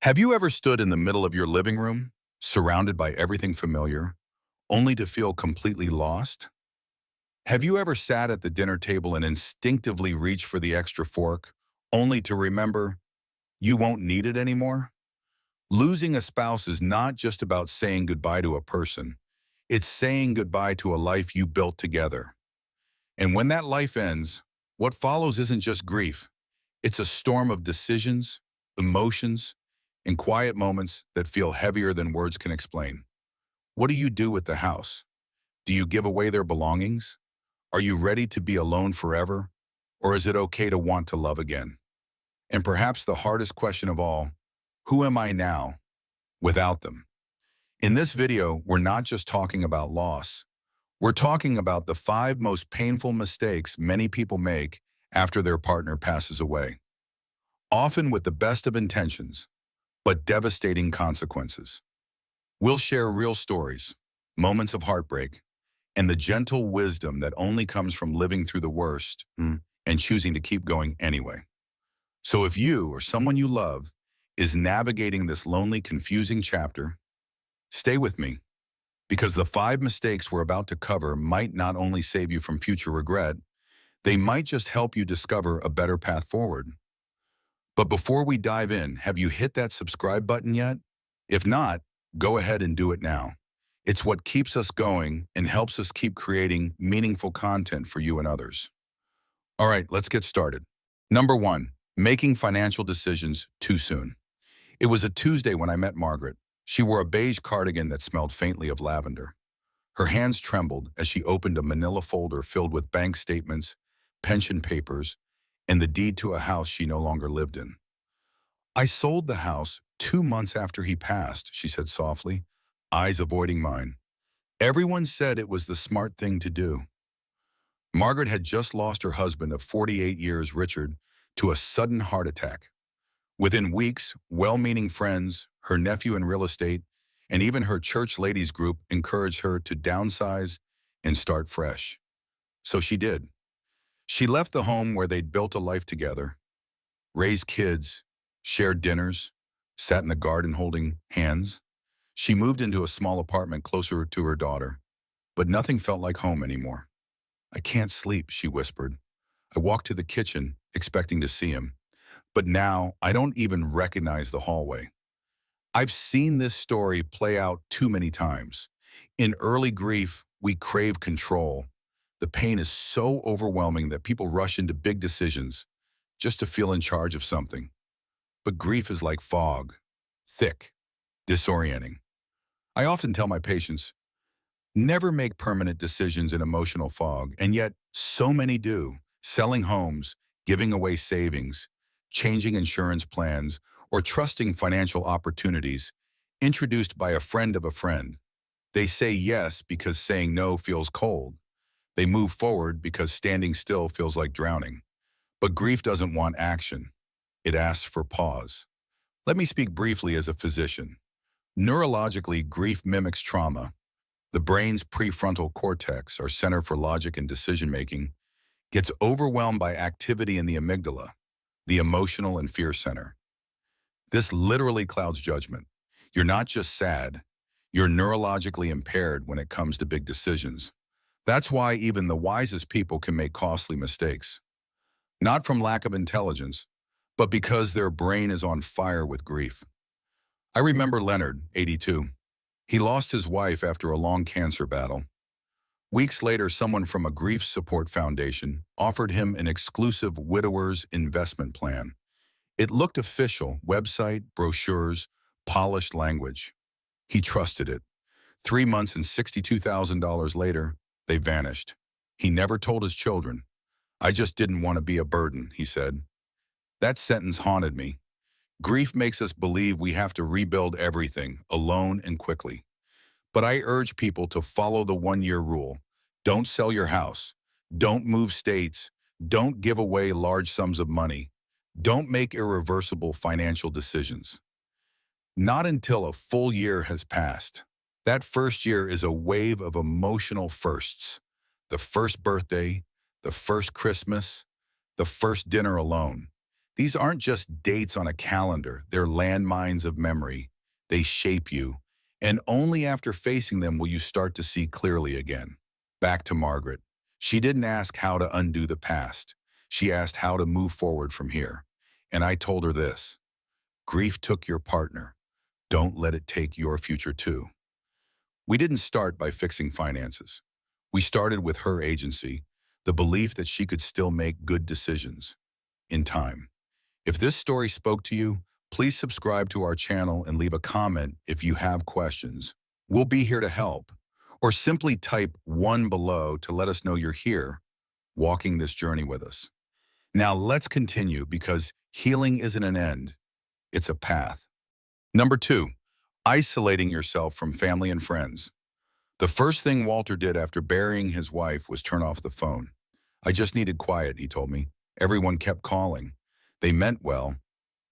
Have you ever stood in the middle of your living room, surrounded by everything familiar, only to feel completely lost? Have you ever sat at the dinner table and instinctively reached for the extra fork, only to remember you won't need it anymore? Losing a spouse is not just about saying goodbye to a person. It's saying goodbye to a life you built together. And when that life ends, what follows isn't just grief. It's a storm of decisions, emotions, and quiet moments that feel heavier than words can explain. What do you do with the house? Do you give away their belongings? Are you ready to be alone forever? Or is it okay to want to love again? And perhaps the hardest question of all, who am I now without them? In this video, we're not just talking about loss. We're talking about the 5 most painful mistakes many people make after their partner passes away, often with the best of intentions, but devastating consequences. We'll share real stories, moments of heartbreak, and the gentle wisdom that only comes from living through the worst and choosing to keep going anyway. So if you or someone you love is navigating this lonely, confusing chapter, stay with me, because the 5 mistakes we're about to cover might not only save you from future regret, they might just help you discover a better path forward. But before we dive in, have you hit that subscribe button yet? If not, go ahead and do it now. It's what keeps us going and helps us keep creating meaningful content for you and others. All right, let's get started. Number 1, making financial decisions too soon. It was a Tuesday when I met Margaret. She wore a beige cardigan that smelled faintly of lavender. Her hands trembled as she opened a manila folder filled with bank statements, pension papers, and the deed to a house she no longer lived in. "I sold the house 2 months after he passed," she said softly, eyes avoiding mine. "Everyone said it was the smart thing to do." Margaret had just lost her husband of 48 years, Richard, to a sudden heart attack. Within weeks, well-meaning friends, her nephew in real estate, and even her church ladies group encouraged her to downsize and start fresh. So she did. She left the home where they'd built a life together, raised kids, shared dinners, sat in the garden holding hands. She moved into a small apartment closer to her daughter, but nothing felt like home anymore. "I can't sleep," she whispered. "I walked to the kitchen, expecting to see him, but now I don't even recognize the hallway." I've seen this story play out too many times. In early grief, we crave control. The pain is so overwhelming that people rush into big decisions just to feel in charge of something. But grief is like fog, thick, disorienting. I often tell my patients, never make permanent decisions in emotional fog, and yet so many do. Selling homes, giving away savings, changing insurance plans, or trusting financial opportunities introduced by a friend of a friend. They say yes because saying no feels cold. They move forward because standing still feels like drowning. But grief doesn't want action. It asks for pause. Let me speak briefly as a physician. Neurologically, grief mimics trauma. The brain's prefrontal cortex, our center for logic and decision-making, gets overwhelmed by activity in the amygdala, the emotional and fear center. This literally clouds judgment. You're not just sad, you're neurologically impaired when it comes to big decisions. That's why even the wisest people can make costly mistakes. Not from lack of intelligence, but because their brain is on fire with grief. I remember Leonard, 82. He lost his wife after a long cancer battle. Weeks later, someone from a grief support foundation offered him an exclusive widower's investment plan. It looked official: website, brochures, polished language. He trusted it. 3 months and $62,000 later, they vanished. He never told his children. "I just didn't want to be a burden," he said. That sentence haunted me. Grief makes us believe we have to rebuild everything, alone and quickly. But I urge people to follow the 1-year rule. Don't sell your house. Don't move states. Don't give away large sums of money. Don't make irreversible financial decisions. Not until a full year has passed. That first year is a wave of emotional firsts. The first birthday, the first Christmas, the first dinner alone. These aren't just dates on a calendar, they're landmines of memory. They shape you, and only after facing them will you start to see clearly again. Back to Margaret. She didn't ask how to undo the past. She asked how to move forward from here. And I told her this: grief took your partner. Don't let it take your future too. We didn't start by fixing finances. We started with her agency, the belief that she could still make good decisions in time. If this story spoke to you, please subscribe to our channel and leave a comment if you have questions. We'll be here to help. Or simply type 1 below to let us know you're here, walking this journey with us. Now let's continue, because healing isn't an end, it's a path. Number 2, isolating yourself from family and friends. The first thing Walter did after burying his wife was turn off the phone. I just needed quiet, he told me. Everyone kept calling. They meant well,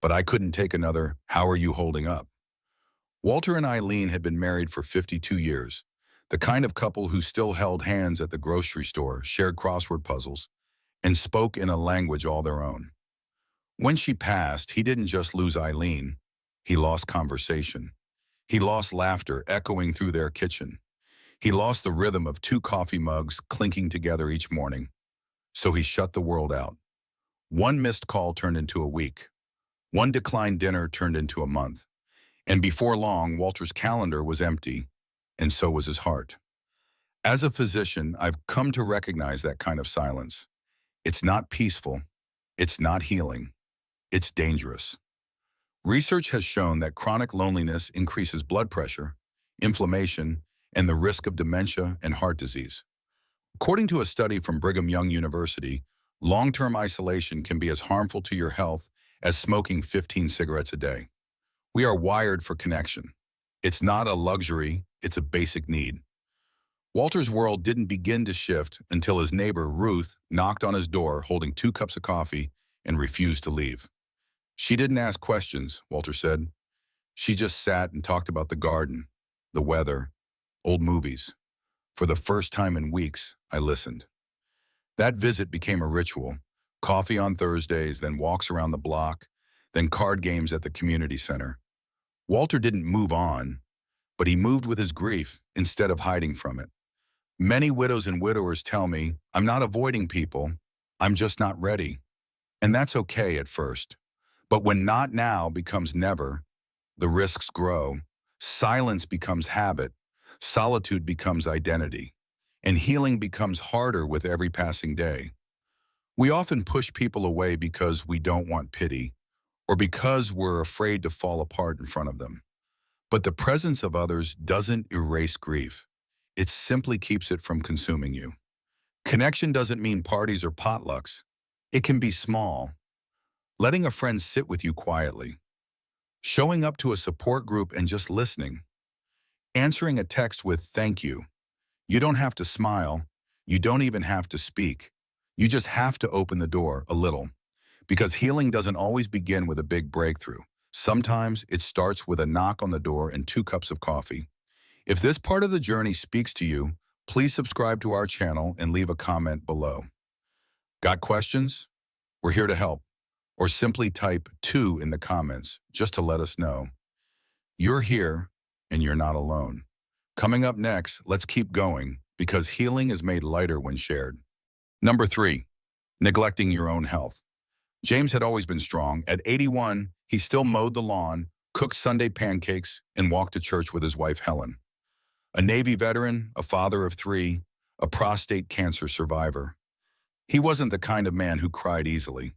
but I couldn't take another "how are you holding up?" Walter and Eileen had been married for 52 years, the kind of couple who still held hands at the grocery store, shared crossword puzzles, and spoke in a language all their own. When she passed, he didn't just lose Eileen, he lost conversation. He lost laughter echoing through their kitchen. He lost the rhythm of 2 coffee mugs clinking together each morning. So he shut the world out. One missed call turned into a week. One declined dinner turned into a month. And before long, Walter's calendar was empty, and so was his heart. As a physician, I've come to recognize that kind of silence. It's not peaceful. It's not healing. It's dangerous. Research has shown that chronic loneliness increases blood pressure, inflammation, and the risk of dementia and heart disease. According to a study from Brigham Young University, long-term isolation can be as harmful to your health as smoking 15 cigarettes a day. We are wired for connection. It's not a luxury, it's a basic need. Walter's world didn't begin to shift until his neighbor, Ruth, knocked on his door holding 2 cups of coffee and refused to leave. She didn't ask questions, Walter said. She just sat and talked about the garden, the weather, old movies. For the first time in weeks, I listened. That visit became a ritual. Coffee on Thursdays, then walks around the block, then card games at the community center. Walter didn't move on, but he moved with his grief instead of hiding from it. Many widows and widowers tell me, I'm not avoiding people, I'm just not ready. And that's okay at first. But when not now becomes never, the risks grow, silence becomes habit, solitude becomes identity, and healing becomes harder with every passing day. We often push people away because we don't want pity, or because we're afraid to fall apart in front of them. But the presence of others doesn't erase grief. It simply keeps it from consuming you. Connection doesn't mean parties or potlucks. It can be small. Letting a friend sit with you quietly. Showing up to a support group and just listening. Answering a text with "thank you." You don't have to smile. You don't even have to speak. You just have to open the door a little. Because healing doesn't always begin with a big breakthrough. Sometimes it starts with a knock on the door and 2 cups of coffee. If this part of the journey speaks to you, please subscribe to our channel and leave a comment below. Got questions? We're here to help. Or simply type 2 in the comments just to let us know. You're here and you're not alone. Coming up next, let's keep going, because healing is made lighter when shared. Number 3, neglecting your own health. James had always been strong. At 81, he still mowed the lawn, cooked Sunday pancakes, and walked to church with his wife, Helen. A Navy veteran, a father of 3, a prostate cancer survivor. He wasn't the kind of man who cried easily,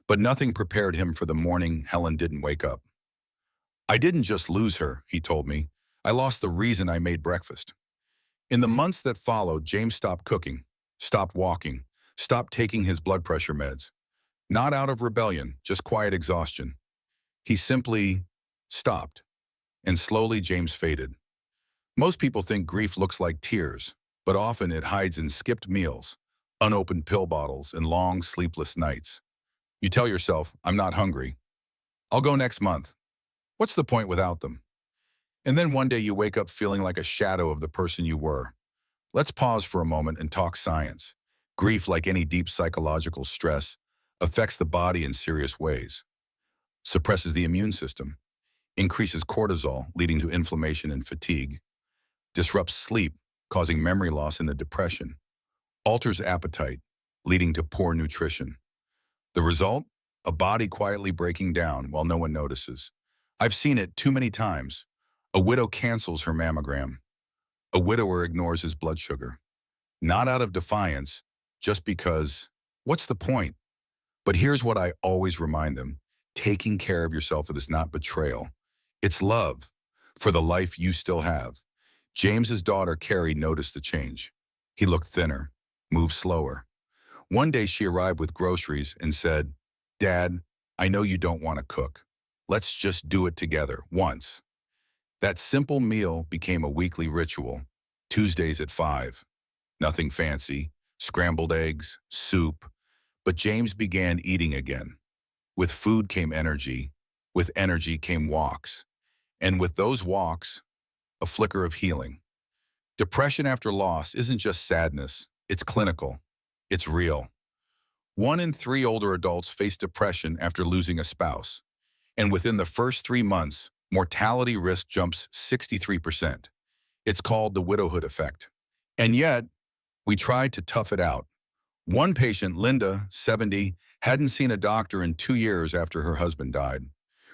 but nothing prepared him for the morning Helen didn't wake up. I didn't just lose her, he told me. I lost the reason I made breakfast. In the months that followed, James stopped cooking, stopped walking, stopped taking his blood pressure meds. Not out of rebellion, just quiet exhaustion. He simply stopped, and slowly James faded. Most people think grief looks like tears, but often it hides in skipped meals, unopened pill bottles, and long, sleepless nights. You tell yourself, I'm not hungry. I'll go next month. What's the point without them? And then one day you wake up feeling like a shadow of the person you were. Let's pause for a moment and talk science. Grief, like any deep psychological stress, affects the body in serious ways, suppresses the immune system, increases cortisol, leading to inflammation and fatigue, disrupts sleep, causing memory loss and the depression, alters appetite, leading to poor nutrition. The result? A body quietly breaking down while no one notices. I've seen it too many times. A widow cancels her mammogram. A widower ignores his blood sugar. Not out of defiance, just because, what's the point? But here's what I always remind them. Taking care of yourself is not betrayal. It's love for the life you still have. James's daughter, Carrie, noticed the change. He looked thinner, moved slower. One day she arrived with groceries and said, "Dad, I know you don't want to cook. Let's just do it together, once." That simple meal became a weekly ritual. Tuesdays at 5. Nothing fancy, scrambled eggs, soup. But James began eating again. With food came energy. With energy came walks. And with those walks, a flicker of healing. Depression after loss isn't just sadness. It's clinical. It's real. 1 in 3 older adults face depression after losing a spouse. And within the first 3 months, mortality risk jumps 63%. It's called the widowhood effect. And yet, we tried to tough it out. One patient, Linda, 70, hadn't seen a doctor in 2 years after her husband died.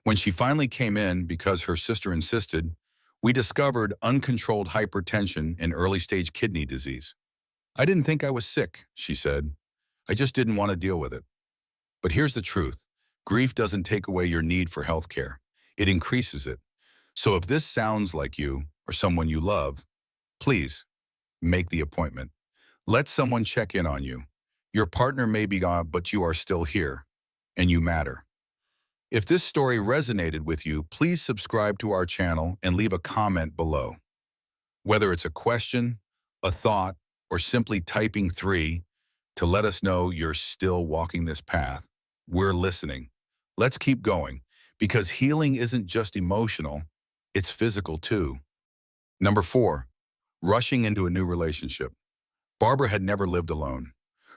When she finally came in because her sister insisted, we discovered uncontrolled hypertension and early-stage kidney disease. "I didn't think I was sick," she said. "I just didn't want to deal with it." But here's the truth. Grief doesn't take away your need for health care. It increases it. So if this sounds like you or someone you love, please make the appointment. Let someone check in on you. Your partner may be gone, but you are still here, and you matter. If this story resonated with you, please subscribe to our channel and leave a comment below. Whether it's a question, a thought, or simply typing 3 to let us know you're still walking this path, we're listening. Let's keep going, because healing isn't just emotional, it's physical too. Number 4, rushing into a new relationship. Barbara had never lived alone.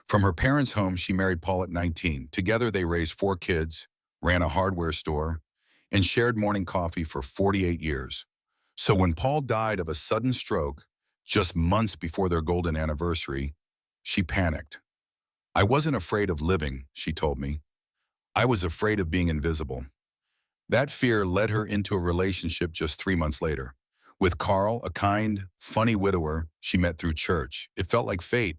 From her parents' home, she married Paul at 19. Together, they raised 4 kids, ran a hardware store, and shared morning coffee for 48 years. So when Paul died of a sudden stroke, just months before their golden anniversary, she panicked. "I wasn't afraid of living," she told me. "I was afraid of being invisible." That fear led her into a relationship just 3 months later. With Carl, a kind, funny widower she met through church. It felt like fate.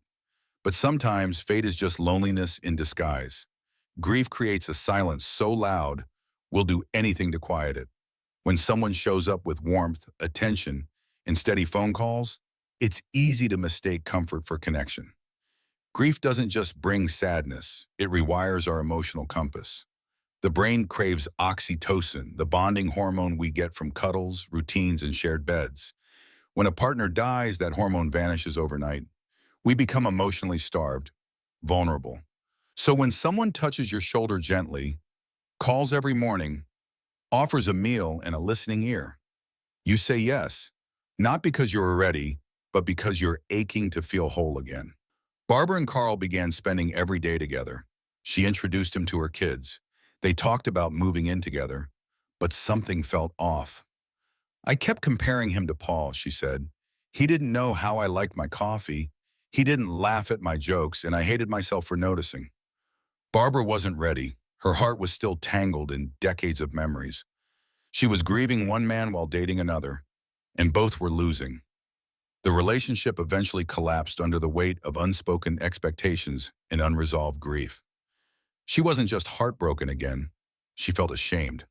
But sometimes fate is just loneliness in disguise. Grief creates a silence so loud, we'll do anything to quiet it. When someone shows up with warmth, attention, and steady phone calls, it's easy to mistake comfort for connection. Grief doesn't just bring sadness, it rewires our emotional compass. The brain craves oxytocin, the bonding hormone we get from cuddles, routines, and shared beds. When a partner dies, that hormone vanishes overnight. We become emotionally starved, vulnerable. So when someone touches your shoulder gently, calls every morning, offers a meal and a listening ear, you say yes, not because you're ready, but because you're aching to feel whole again. Barbara and Carl began spending every day together. She introduced him to her kids. They talked about moving in together, but something felt off. "I kept comparing him to Paul," she said. "He didn't know how I liked my coffee. He didn't laugh at my jokes, and I hated myself for noticing." Barbara wasn't ready. Her heart was still tangled in decades of memories. She was grieving one man while dating another, and both were losing. The relationship eventually collapsed under the weight of unspoken expectations and unresolved grief. She wasn't just heartbroken again, she felt ashamed.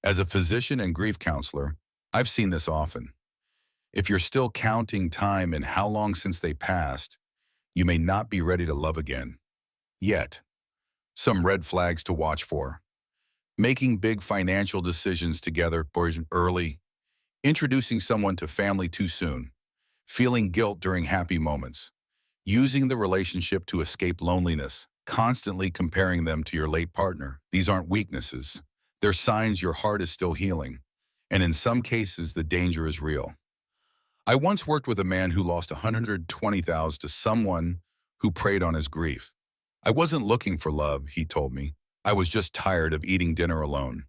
As a physician and grief counselor, I've seen this often. If you're still counting time and how long since they passed, you may not be ready to love again. Yet. Some red flags to watch for. Making big financial decisions together early. Introducing someone to family too soon. Feeling guilt during happy moments. Using the relationship to escape loneliness. Constantly comparing them to your late partner. These aren't weaknesses. They're signs your heart is still healing. And in some cases, the danger is real. I once worked with a man who lost $120,000 to someone who preyed on his grief. I wasn't looking for love, he told me. I was just tired of eating dinner alone.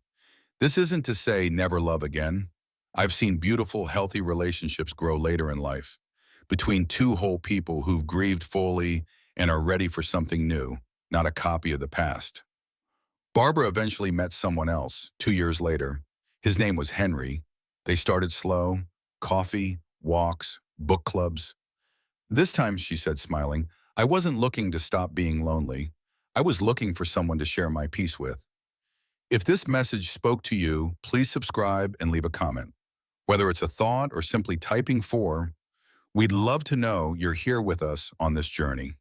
This isn't to say never love again. I've seen beautiful, healthy relationships grow later in life, between two whole people who've grieved fully and are ready for something new, not a copy of the past. Barbara eventually met someone else 2 years later. His name was Henry. They started slow, coffee, walks, book clubs. This time, she said, smiling, I wasn't looking to stop being lonely. I was looking for someone to share my peace with. If this message spoke to you, please subscribe and leave a comment. Whether it's a thought or simply typing 4, we'd love to know you're here with us on this journey.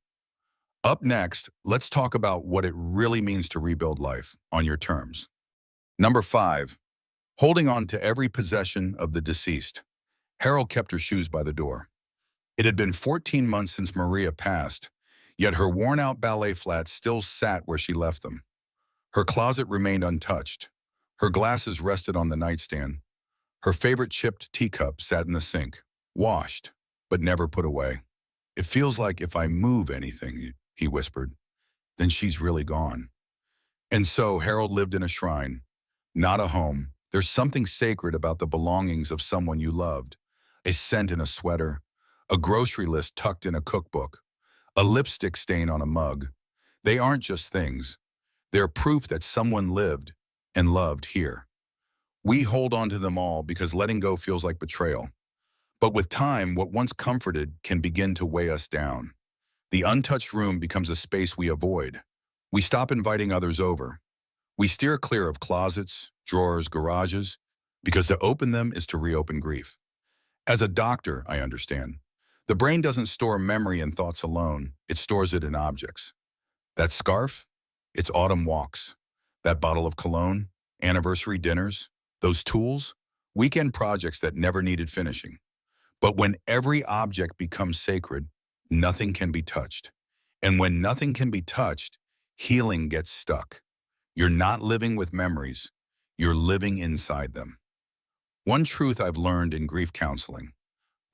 Up next, let's talk about what it really means to rebuild life on your terms. Number 5, holding on to every possession of the deceased. Harold kept her shoes by the door. It had been 14 months since Maria passed, yet her worn-out ballet flats still sat where she left them. Her closet remained untouched. Her glasses rested on the nightstand. Her favorite chipped teacup sat in the sink, washed, but never put away. It feels like if I move anything, he whispered, then she's really gone. And so Harold lived in a shrine, not a home. There's something sacred about the belongings of someone you loved. A scent in a sweater, a grocery list tucked in a cookbook, a lipstick stain on a mug. They aren't just things. They're proof that someone lived and loved here. We hold on to them all because letting go feels like betrayal. But with time, what once comforted can begin to weigh us down. The untouched room becomes a space we avoid. We stop inviting others over. We steer clear of closets, drawers, garages, because to open them is to reopen grief. As a doctor, I understand. The brain doesn't store memory and thoughts alone. It stores it in objects. That scarf? It's autumn walks. That bottle of cologne? Anniversary dinners? Those tools? Weekend projects that never needed finishing. But when every object becomes sacred, nothing can be touched. And when nothing can be touched, healing gets stuck. You're not living with memories. You're living inside them. One truth I've learned in grief counseling: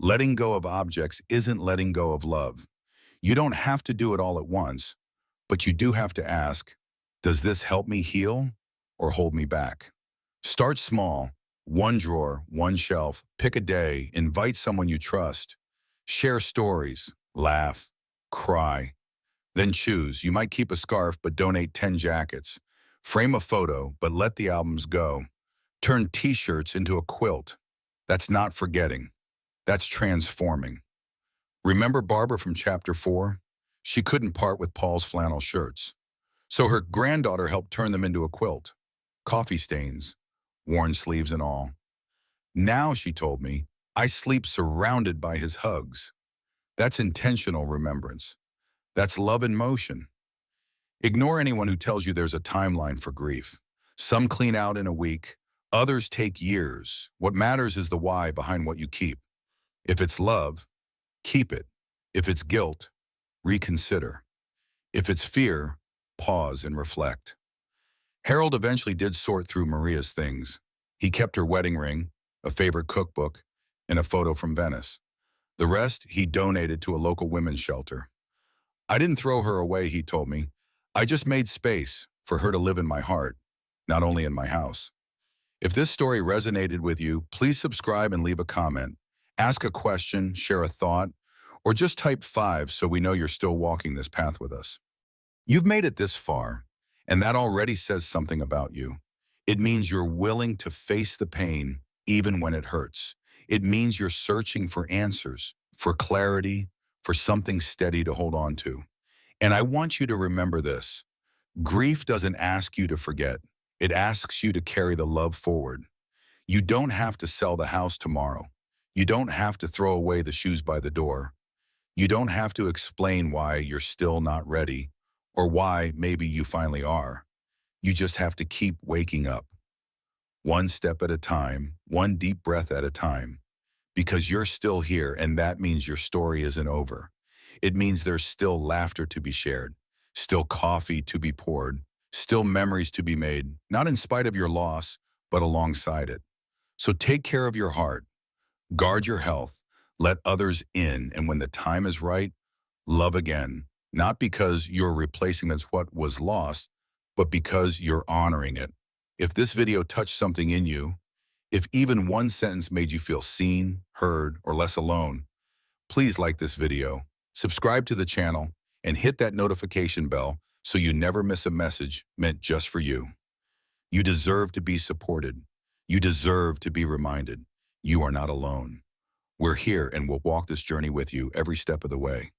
letting go of objects isn't letting go of love. You don't have to do it all at once, but you do have to ask, does this help me heal or hold me back? Start small, one drawer, one shelf, pick a day, invite someone you trust, share stories, laugh, cry. Then choose. You might keep a scarf but donate 10 jackets. Frame a photo but let the albums go. Turn t-shirts into a quilt. That's not forgetting. That's transforming. Remember Barbara from chapter 4? She couldn't part with Paul's flannel shirts. So her granddaughter helped turn them into a quilt. Coffee stains, worn sleeves and all. Now, she told me, I sleep surrounded by his hugs. That's intentional remembrance. That's love in motion. Ignore anyone who tells you there's a timeline for grief. Some clean out in a week, others take years. What matters is the why behind what you keep. If it's love, keep it. If it's guilt, reconsider. If it's fear, pause and reflect. Harold eventually did sort through Maria's things. He kept her wedding ring, a favorite cookbook, and a photo from Venice. The rest he donated to a local women's shelter. I didn't throw her away, he told me. I just made space for her to live in my heart, not only in my house. If this story resonated with you, please subscribe and leave a comment. Ask a question, share a thought, or just type 5 so we know you're still walking this path with us. You've made it this far, and that already says something about you. It means you're willing to face the pain even when it hurts. It means you're searching for answers, for clarity, for something steady to hold on to. And I want you to remember this. Grief doesn't ask you to forget. It asks you to carry the love forward. You don't have to sell the house tomorrow. You don't have to throw away the shoes by the door. You don't have to explain why you're still not ready, or why maybe you finally are. You just have to keep waking up. One step at a time, one deep breath at a time. Because you're still here, and that means your story isn't over. It means there's still laughter to be shared, still coffee to be poured, still memories to be made, not in spite of your loss, but alongside it. So take care of your heart, guard your health, let others in, and when the time is right, love again. not because you're replacing that's what was lost, but because you're honoring it. If this video touched something in you, if even one sentence made you feel seen, heard, or less alone, please like this video, subscribe to the channel, and hit that notification bell so you never miss a message meant just for you. You deserve to be supported. You deserve to be reminded you are not alone. We're here and we'll walk this journey with you every step of the way.